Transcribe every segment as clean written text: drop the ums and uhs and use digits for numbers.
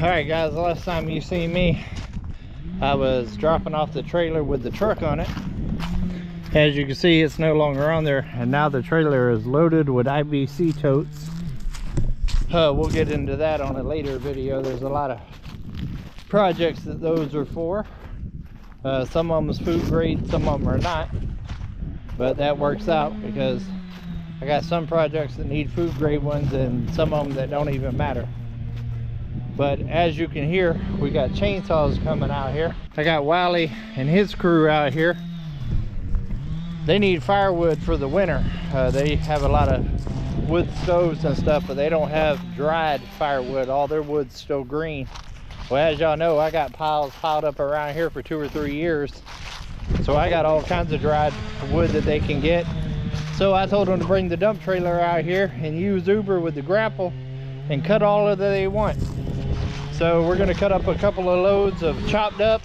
Alright guys, the last time you seen me, I was dropping off the trailer with the truck on it. As you can see, it's no longer on there, and now the trailer is loaded with IBC totes. We'll get into that on a later video. There's a lot of projects that those are for. Some of them is food grade, some of them are not, but that works out because I got some projects that need food grade ones and some of them that don't even matter. But as you can hear, we got chainsaws coming out here. I got Wiley and his crew out here. They need firewood for the winter. They have a lot of wood stoves and stuff, but they don't have dried firewood. All their wood's still green. Well, as y'all know, I got piles piled up around here for 2 or 3 years. So I got all kinds of dried wood that they can get. So I told them to bring the dump trailer out here and use Uber with the grapple and cut all of that they want. So we're gonna cut up a couple of loads of chopped up,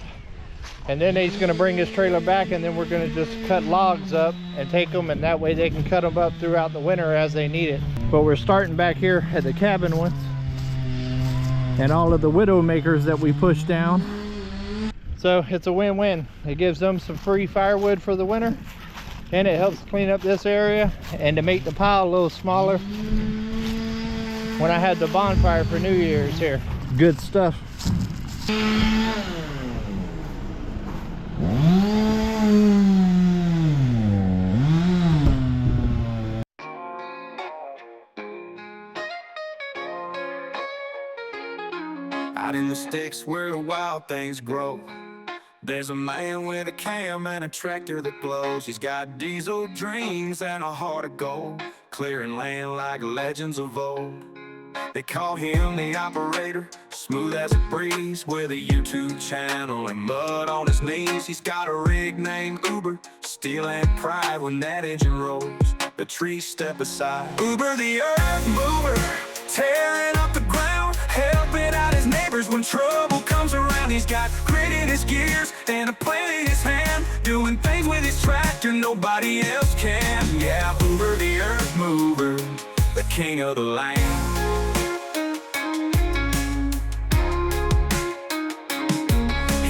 and then he's gonna bring his trailer back, and then we're gonna just cut logs up and take them, and that way they can cut them up throughout the winter as they need it. But we're starting back here at the cabin ones and all of the widow makers that we push down. So it's a win-win. It gives them some free firewood for the winter, and it helps clean up this area and to make the pile a little smaller when I had the bonfire for New Year's here. Good stuff. Out in the sticks where the wild things grow, there's a man with a cam and a tractor that blows. He's got diesel dreams and a heart of gold, clearing land like legends of old. They call him the operator, smooth as a breeze, with a YouTube channel and mud on his knees. He's got a rig named Uber, steel and pride. When that engine rolls, the trees step aside. Uber the earth mover, tearing up the ground, helping out his neighbors when trouble comes around. He's got grit in his gears and a plan in his hand, doing things with his tractor nobody else can. Yeah, Uber the earth mover, the king of the land.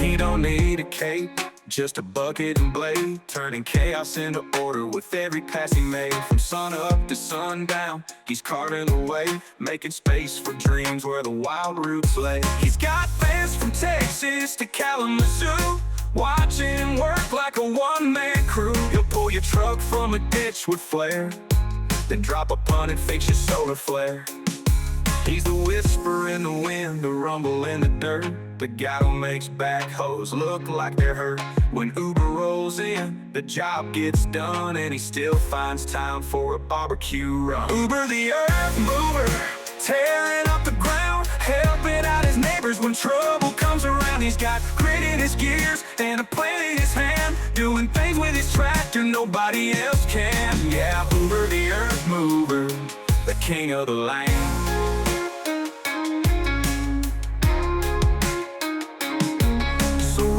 He don't need a cape, just a bucket and blade, turning chaos into order with every pass he made. From sun up to sundown, he's carving away, making space for dreams where the wild roots lay. He's got fans from Texas to Kalamazoo, watching him work like a one-man crew. He'll pull your truck from a ditch with flair, then drop a punt and fix your solar flare. He's the whisper in the wind, the rumble in the dirt, the guy who makes backhoes look like they're hurt. When Uber rolls in, the job gets done, and he still finds time for a barbecue run. Uber the earth mover, tearing up the ground, helping out his neighbors when trouble comes around. He's got grit in his gears and a plan in his hand, doing things with his tractor nobody else can. Yeah, Uber the earth mover, the king of the land.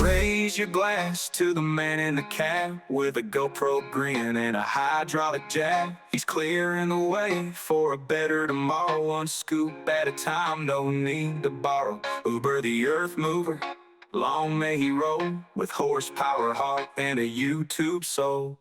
Raise your glass to the man in the cab with a GoPro grin and a hydraulic jab. He's clearing the way for a better tomorrow, one scoop at a time, no need to borrow. Uber the earth mover, long may he roll, with horsepower, heart, and a YouTube soul.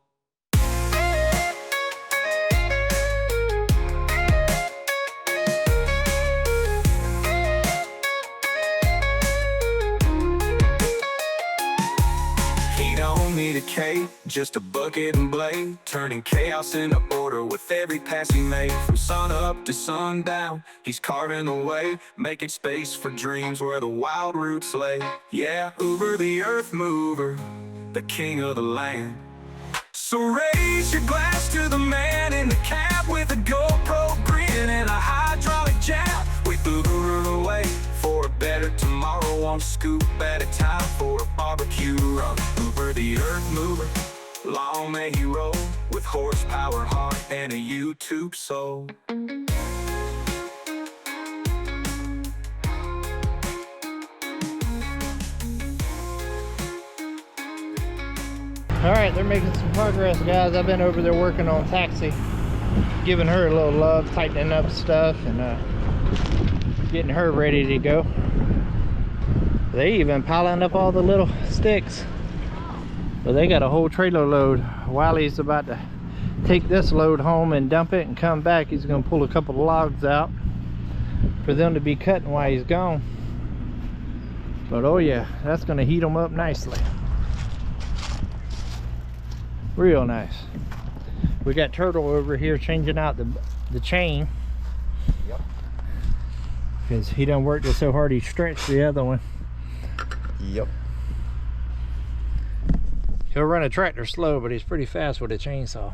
Need a cape, just a bucket and blade, turning chaos into order with every pass he made. From sun up to sundown, he's carving away, making space for dreams where the wild roots lay. Yeah, Uber the earth mover, the king of the land. So raise your glass to the man in the cab with a GoPro grin and a hydraulic jab. We Uber away for a better tomorrow, one scoop at a time for a barbecue run. Uber the earth mover, long may he roll, with horsepower, heart, and a YouTube soul. Alright, they're making some progress, guys. I've been over there working on Taxi, giving her a little love, tightening up stuff, and getting her ready to go. They even piling up all the little sticks. But they got a whole trailer load. Wiley's about to take this load home and dump it and come back. He's gonna pull a couple of logs out for them to be cutting while he's gone. But oh yeah, that's gonna heat them up nicely. Real nice. We got Turtle over here changing out the chain. Yep. Because he done worked it so hard he stretched the other one. Yep. He'll run a tractor slow, but he's pretty fast with a chainsaw.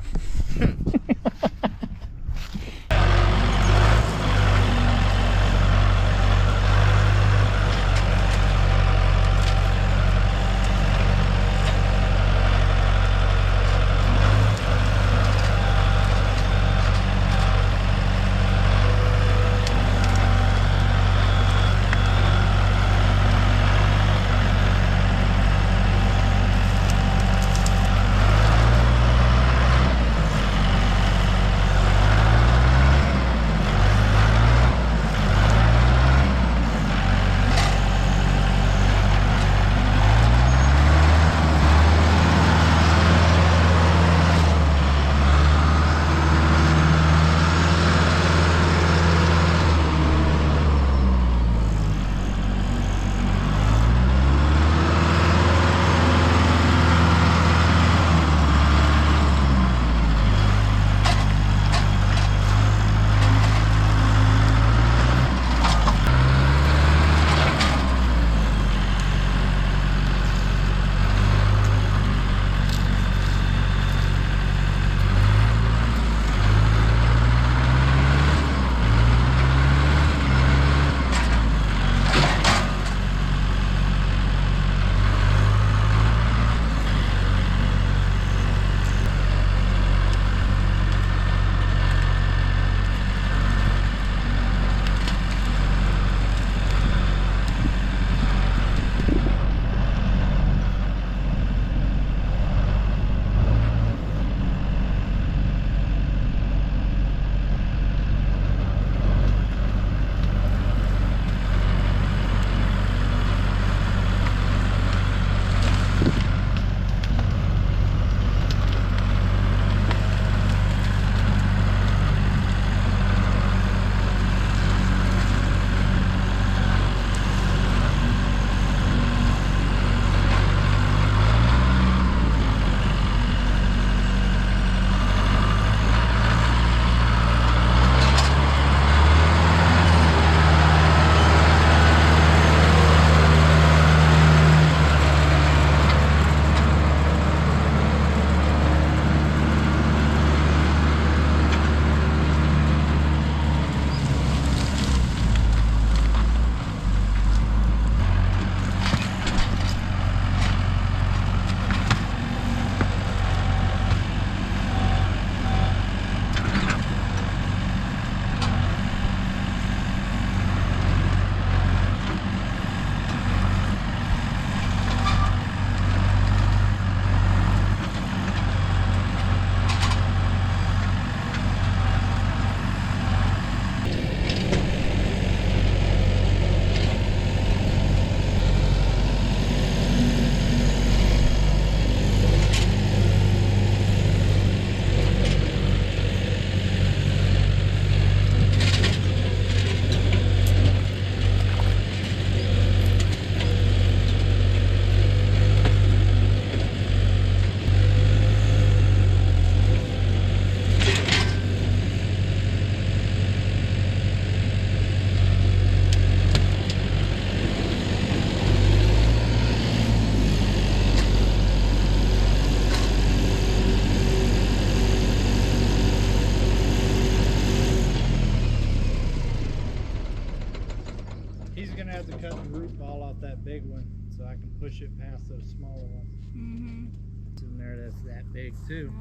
have to cut the root ball off that big one so I can push it past those smaller ones. Mm-hmm. It's in there that's that big too.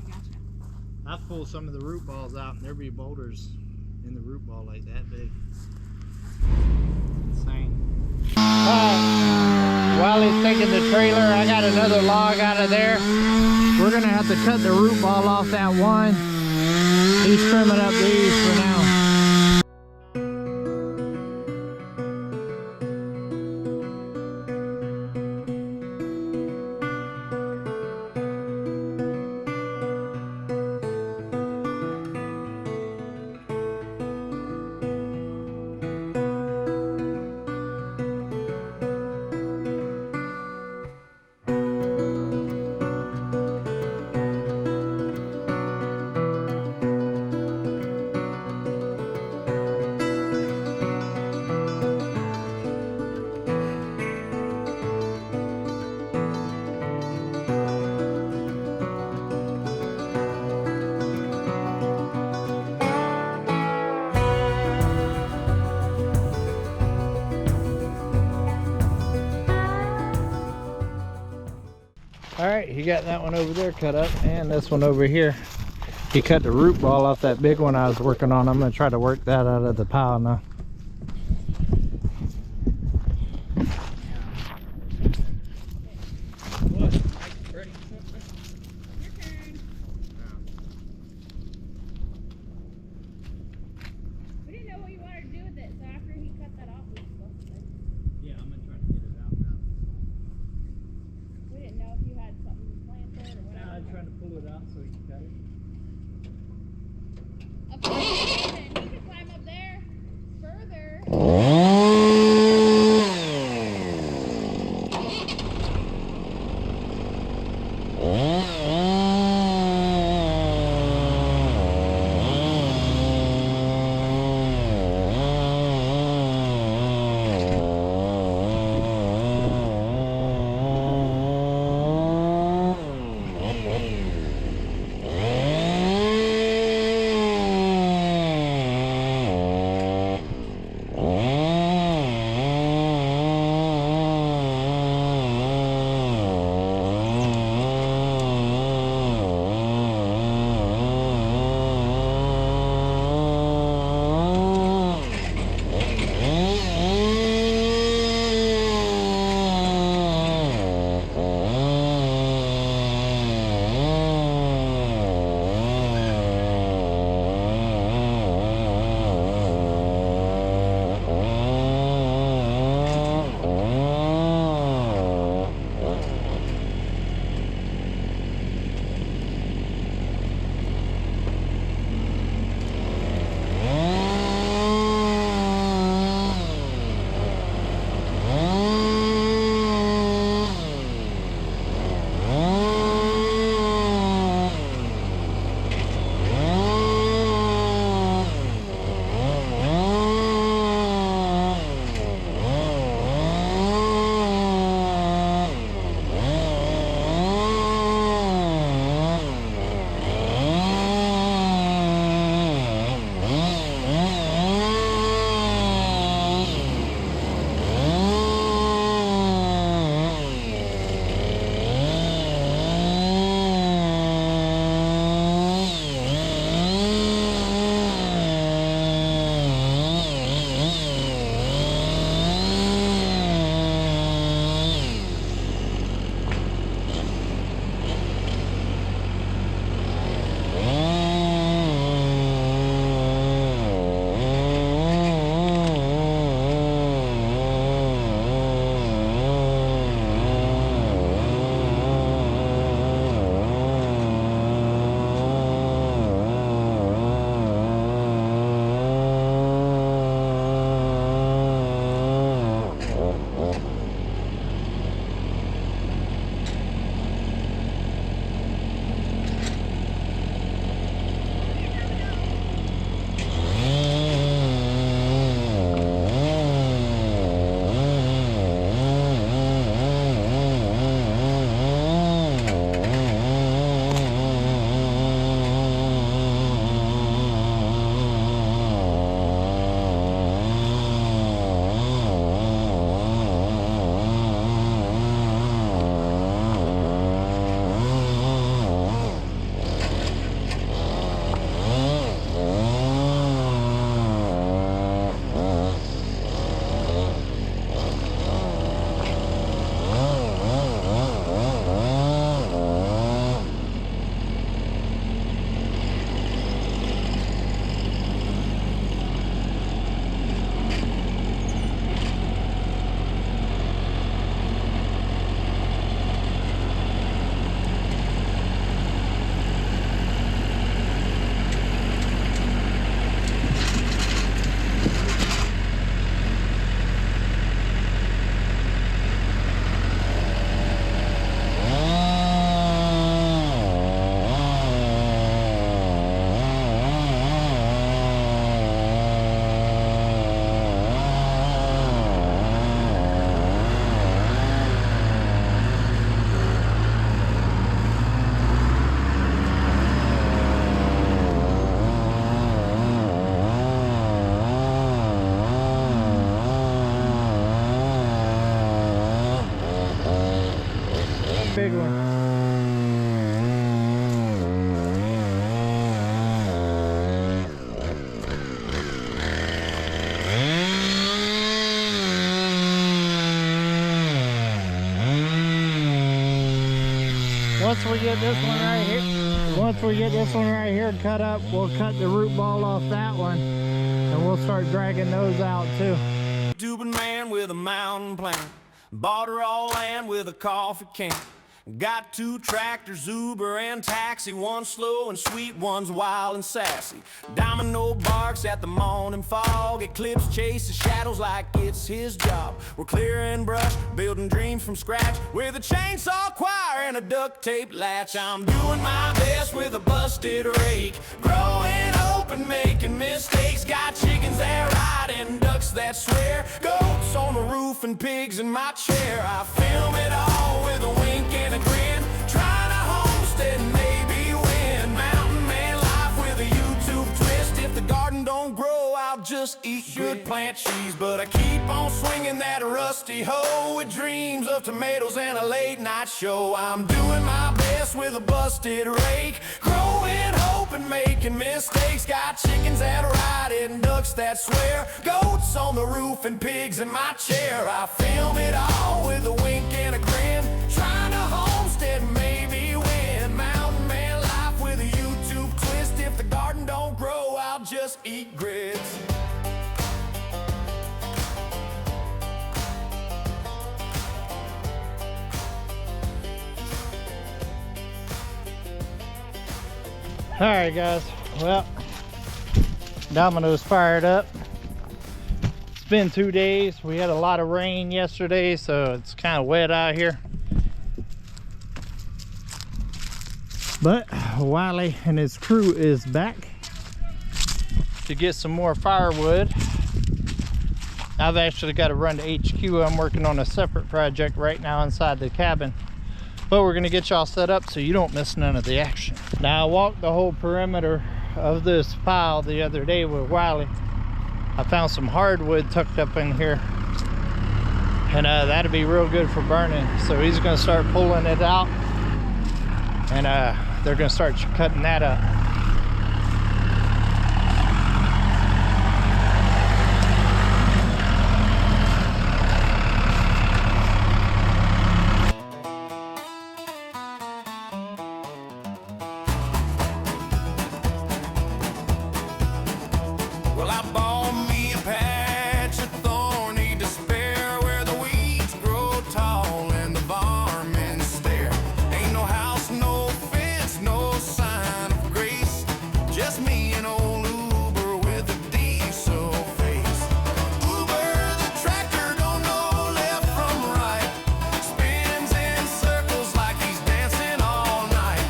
Gotcha. I've pulled some of the root balls out and there'll be boulders in the root ball like that big. It's insane. While he's taking the trailer, I got another log out of there. We're gonna have to cut the root ball off that one. He's trimming up these for now. right, he got that one over there cut up, and this one over here. He cut the root ball off that big one I was working on. I'm going to try to work that out of the pile now. big one. once we get this one right here cut up, we'll cut the root ball off that one, and we'll start dragging those out too. Tubing man with a mountain plan, bought her all land with a coffee can. Got 2 tractors, Uber and taxi, one slow and sweet, one's wild and sassy. Domino barks at the morning fog, Eclipse chases shadows like it's his job. We're clearing brush, building dreams from scratch, with a chainsaw choir and a duct tape latch. I'm doing my best with a busted rake, growing open, making mistakes. Got chickens that ride and ducks that swear, goats on the roof and pigs in my chair. I film it all with a wink and a grin, trying to homestead and maybe win. Mountain man life with a YouTube twist. If the garden don't grow, I'll just eat good plant cheese. But I keep on swinging that rusty hoe, with dreams of tomatoes and a late night show. I'm doing my best with a busted rake, growing hope and making mistakes. Got chickens that ride and ducks that swear, goats on the roof and pigs in my chair. I film it all with a wink and a grin, trying to homestead and maybe win. Mountain man life with a YouTube twist. If the garden don't grow, I'll just eat grits. All right, guys. Well, Domino's fired up. It's been 2 days. We had a lot of rain yesterday, so it's kind of wet out here. But Wiley and his crew is back to get some more firewood. I've actually got to run to HQ. I'm working on a separate project right now inside the cabin, but we're going to get y'all set up so you don't miss none of the action. Now, I walked the whole perimeter of this pile the other day with Wiley. I found some hardwood tucked up in here, and that'll be real good for burning. So he's going to start pulling it out, and they're going to start cutting that up. Well, I bought me a patch of thorny despair, where the weeds grow tall and the varmints stare. Ain't no house, no fence, no sign of grace, just me and old Uber with a diesel face. Uber, the tractor, don't know left from right, spins in circles like he's dancing all night.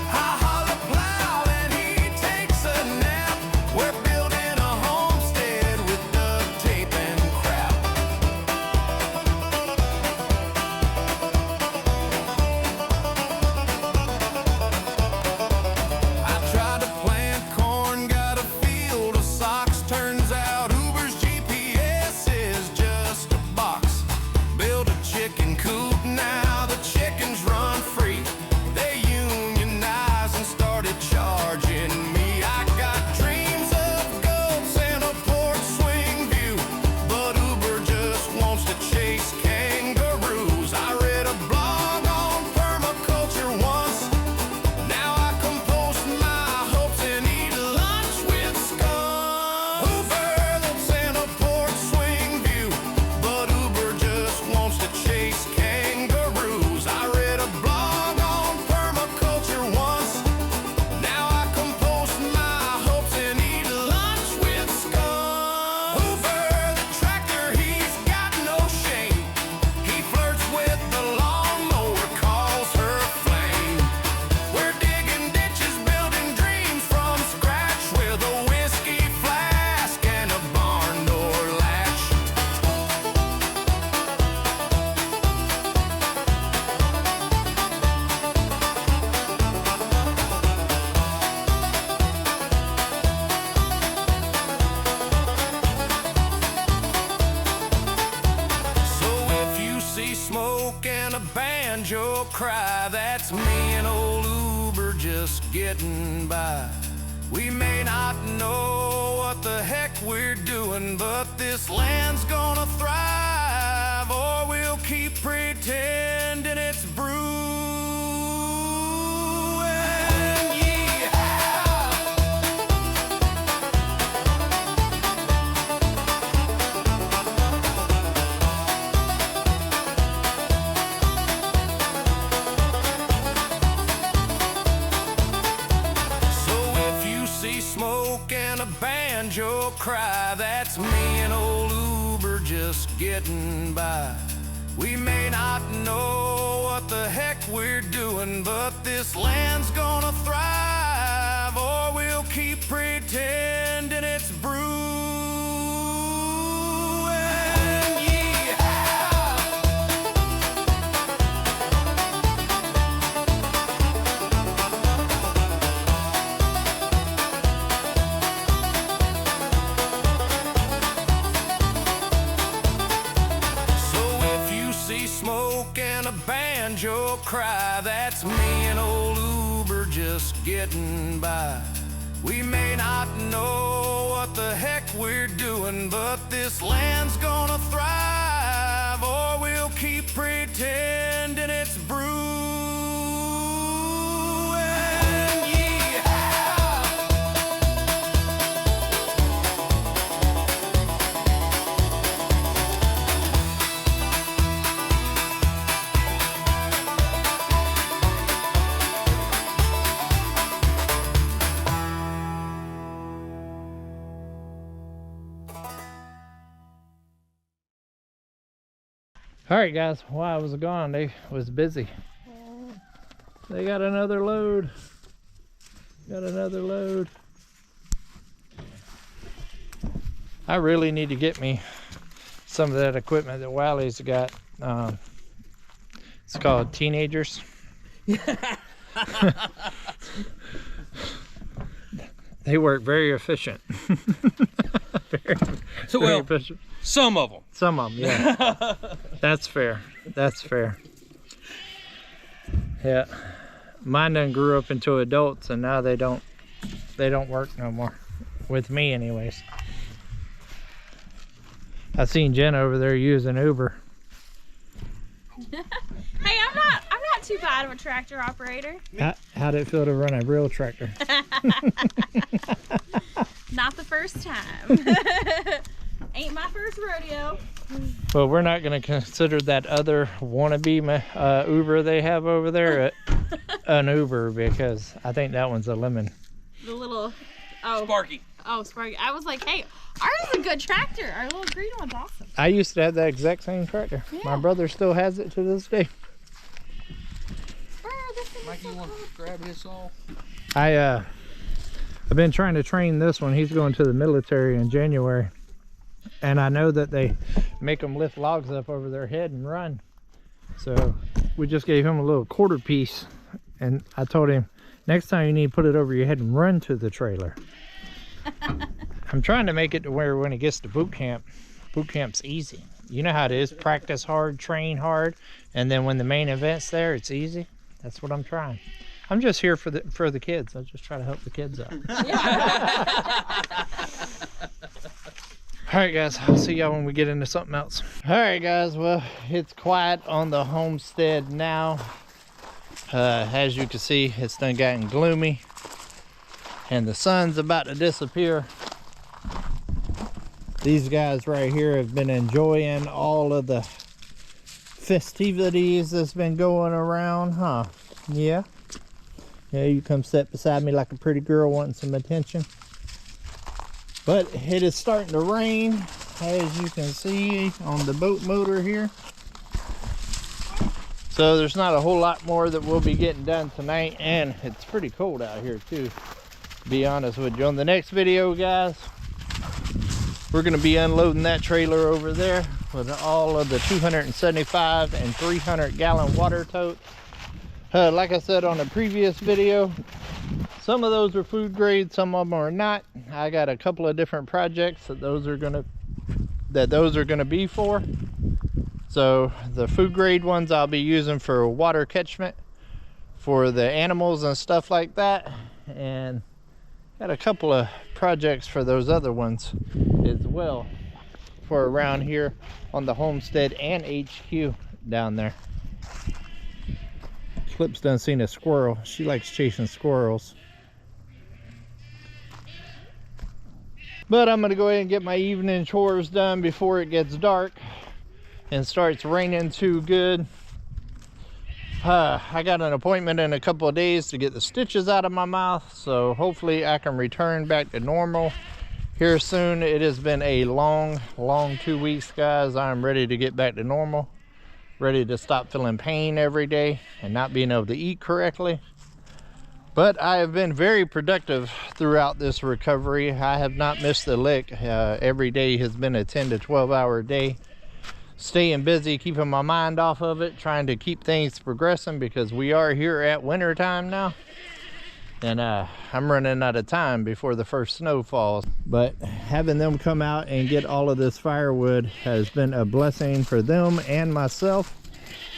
I holler plow and he takes a nap. We're building a homestead with duct tape and crap. I tried to plant corn, got a field of socks. Turns out Uber's GPS is just a box. Built a chicken coop, now the chickens run free. They unionized and started charging me. I got dreams of goats and a porch swing view, but Uber just wants to chase kangaroos. I read a blog on permaculture once. Now I compost my hopes and eat lunch with scum. Uber lives in a porch swing view, but Uber just wants to chase kangaroos. I read a blog on permaculture once. Now I compost my hopes and eat lunch with scum. Uber, the tractor, he's got no shame. He flirts with the lawnmower, calls her flame. We're digging ditches, building dreams from scratch, with a whiskey flask and a barn door latch. So if you see smoke and a banjo cry, that's me and old Uber just getting by. We may not know what the heck we're doing, but this land's gonna thrive, or we'll keep pretending it's brewed. banjo cry, that's me and old Uber just getting by. We may not know what the heck we're doing, but this land's gonna thrive, or we'll keep pretending it's brewing. Smoke and a banjo cry, that's me and old Uber just getting by. We may not know what the heck we're doing, but this land's gonna thrive, or we'll keep pretending it's brewing. All right, guys, while I was gone, they was busy. They got another load. Got another load. I really need to get me some of that equipment that Wally's got. It's called Teenagers. They work very efficient. very efficient. Some of them. Some of them, yeah. That's fair. That's fair. Yeah. Mine done grew up into adults, and now they don't work no more. With me, anyways. I seen Jen over there using Uber. Hey, I'm not too bad of a tractor operator. How'd it feel to run a real tractor? Not the first time. Ain't my first rodeo. Well, we're not going to consider that other wannabe Uber they have over there an Uber, because I think that one's a lemon. The little Sparky. Oh, Sparky. I was like, hey, ours is a good tractor. Our little green one's awesome. I used to have that exact same tractor. Yeah. My brother still has it to this day. Mikey, you want to grab his saw? I've been trying to train this one. He's going to the military in January, and I know that they make them lift logs up over their head and run. So we just gave him a little quarter piece, and I told him, next time you need to put it over your head and run to the trailer. I'm trying to make it to where when he gets to boot camp's easy. You know how it is, practice hard, train hard, and then when the main event's there, it's easy. That's what I'm trying. I'm just here for the kids. I just try to help the kids out. All right, guys, I'll see y'all when we get into something else. All right, guys, well, it's quiet on the homestead now. As you can see, it's done gotten gloomy, and the sun's about to disappear. These guys right here have been enjoying all of the festivities that's been going around, huh? Yeah. Yeah, you come sit beside me like a pretty girl wanting some attention. But it is starting to rain, as you can see on the boat motor here. So there's not a whole lot more that we'll be getting done tonight, and it's pretty cold out here too, to be honest with you. On the next video, guys, we're going to be unloading that trailer over there with all of the 275 and 300 gallon water totes. Like I said on a previous video, some of those are food grade, some of them are not. I got a couple of different projects that those are gonna be for. So the food grade ones I'll be using for water catchment for the animals and stuff like that, and got a couple of projects for those other ones as well for around here on the homestead and HQ down there. Flip's done seen a squirrel. She likes chasing squirrels. But I'm gonna go ahead and get my evening chores done before it gets dark and starts raining too good. I got an appointment in a couple of days to get the stitches out of my mouth, so hopefully I can return back to normal here soon. It has been a long 2 weeks, guys. I'm ready to get back to normal, ready to stop feeling pain every day and not being able to eat correctly. But I have been very productive throughout this recovery. I have not missed a lick. Every day has been a 10 to 12 hour day. Staying busy, keeping my mind off of it, trying to keep things progressing, because we are here at winter time now. And I'm running out of time before the first snow falls. But having them come out and get all of this firewood has been a blessing for them and myself.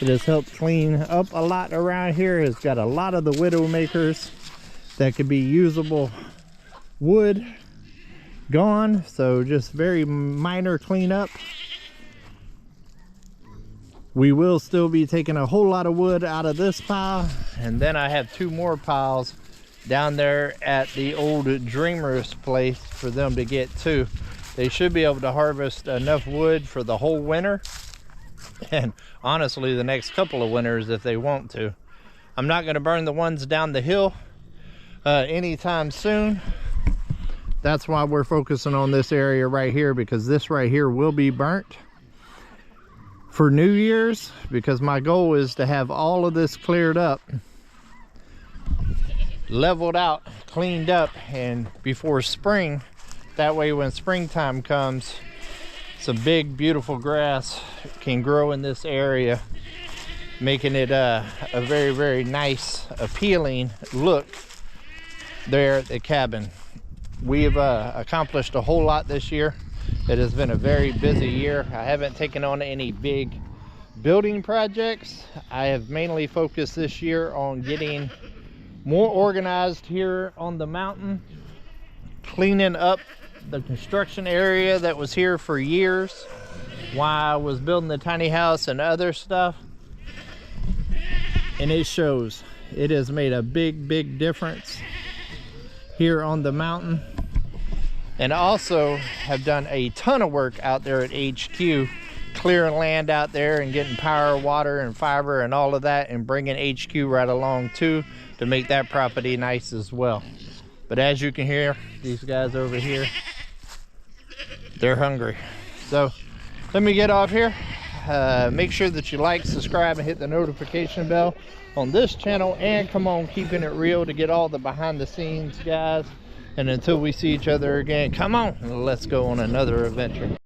It has helped clean up a lot around here. It's got a lot of the widow makers that could be usable wood gone. So just very minor cleanup. We will still be taking a whole lot of wood out of this pile. And then I have 2 more piles down there at the old Dreamer's place for them to get too. They should be able to harvest enough wood for the whole winter. And honestly, the next couple of winters if they want to. I'm not going to burn the ones down the hill anytime soon. That's why we're focusing on this area right here, because this right here will be burnt for New Year's, because my goal is to have all of this cleared up, leveled out, cleaned up, and before spring. That way when springtime comes, some big beautiful grass can grow in this area, making it a very nice, appealing look there at the cabin. We've accomplished a whole lot this year. It has been a very busy year. I haven't taken on any big building projects. I have mainly focused this year on getting more organized here on the mountain, cleaning up the construction area that was here for years while I was building the tiny house and other stuff. And it shows. It has made a big difference here on the mountain. And also have done a ton of work out there at HQ, clearing land out there and getting power, water, and fiber and all of that, and bringing HQ right along too to make that property nice as well. But as you can hear, these guys over here, they're hungry. So let me get off here. Make sure that you like, subscribe, and hit the notification bell on this channel, and come on, Keeping It Real, to get all the behind the scenes, guys. And until we see each other again, come on, let's go on another adventure.